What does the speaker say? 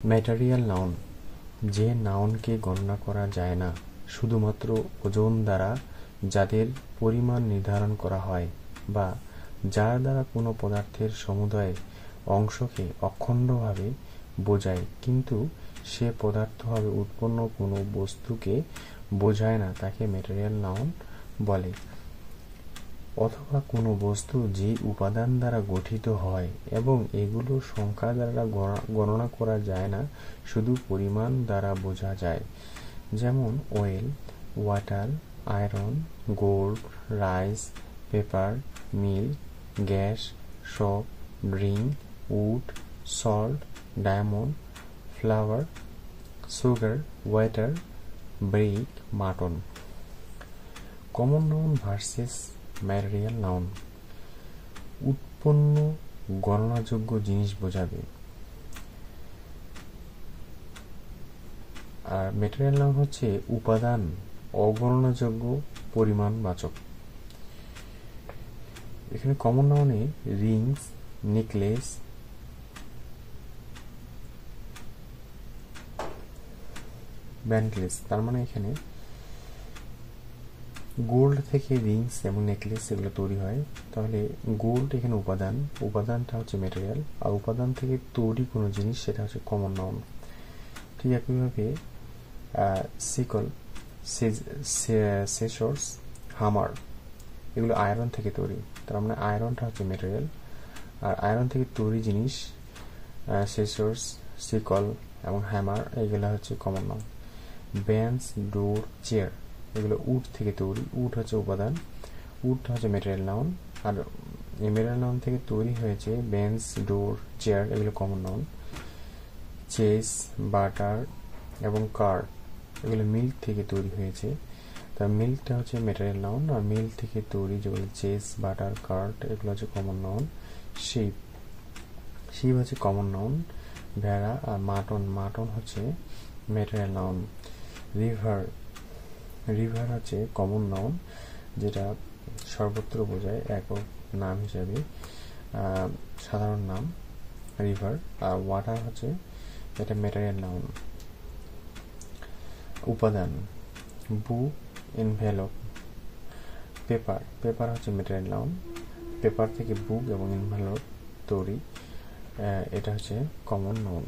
Material noun, যে নাউনকে গণনা করা যায় না, শুধুমাত্র ওজন দ্বারা যাদের পরিমাণ নির্ধারণ করা হয়, বা যার দ্বারা কোনো পদার্থের সমুদয় অংশকে অখণ্ডভাবে বোঝায় কিন্তু সে পদার্থভাবে উৎপন্ন কোনো বস্তুকে বোঝায় না, তাকে ম্যাটেরিয়াল নাউন বলে। অথবা কোনো বস্তু যে উপাদান দ্বারা গঠিত হয় এবং এগুলোর সংখ্যা দ্বারা গণনা করা যায় না, শুধু পরিমাণ দ্বারা বোঝা যায়, যেমন oil, water, iron, gold, rice, paper, milk, gas, soap, drink, wood, salt, diamond, flour, sugar, water, brick, mutton. Common noun versus material noun. উৎপন্ন গণনাযোগ্য জিনিস বোঝাবে, আর ম্যাটেরিয়াল নাউন হচ্ছে উপাদান অগণনাযোগ্য পরিমাণবাচক। এখানে কমন নাউনে রিংস, নেকলেস, ব্যান্ডলেস, তার মানে এখানে গোল্ড থেকে রিংস এবং নেকলেস এগুলো তৈরি হয়। তাহলে গোল্ড এখানে উপাদান, উপাদানটা হচ্ছে ম্যাটেরিয়াল, আর উপাদান থেকে তৈরি কোনো জিনিস সেটা হচ্ছে কমন নাউন। ঠিক একইভাবে সিকল, সেসর্স, হামার এগুলো আয়রন থেকে তৈরি, তার মানে আয়রনটা হচ্ছে ম্যাটেরিয়াল, আর আয়রন থেকে তৈরি জিনিস সেসর্স, সিকল এবং হ্যামার এগুলো হচ্ছে কমন নাউন। বেঞ্চ, ডোর, চেয়ার এগুলো উড থেকে তৈরি, উড হচ্ছে উপাদান, উডটা হচ্ছে ম্যাটেরিয়াল নাউন, আর এই ম্যাটেরিয়াল নাউন থেকে তৈরি হয়েছে বেঞ্চ, ডোর, চেয়ার এগুলো কমন নাউন। চেস, বাটার এবং কার এগুলো মিল্ক থেকে তৈরি হয়েছে, তার মিল্কটা হচ্ছে ম্যাটেরিয়াল নাউন, আর মিল্ক থেকে তৈরি যেগুলো চেস, বাটার, কার্ড এগুলো হচ্ছে কমন নাউন। শিপ, শিপ হচ্ছে কমন নাউন। ভেড়া আর মাটন, মাটন হচ্ছে ম্যাটেরিয়াল নাউন। রিভার, রিভার হচ্ছে কমন নাউন, যেটা সর্বত্র বোঝায় একক নাম হিসাবে, সাধারণ নাম রিভার। আর ওয়াটার হচ্ছে এটা ম্যাটেরিয়াল নাউন। উপাদান বুক, এনভেলপ, পেপার, পেপার হচ্ছে ম্যাটেরিয়াল নাউন, পেপার থেকে বুক এবং এনভেলপ তৈরি, এটা হচ্ছে কমন নাউন।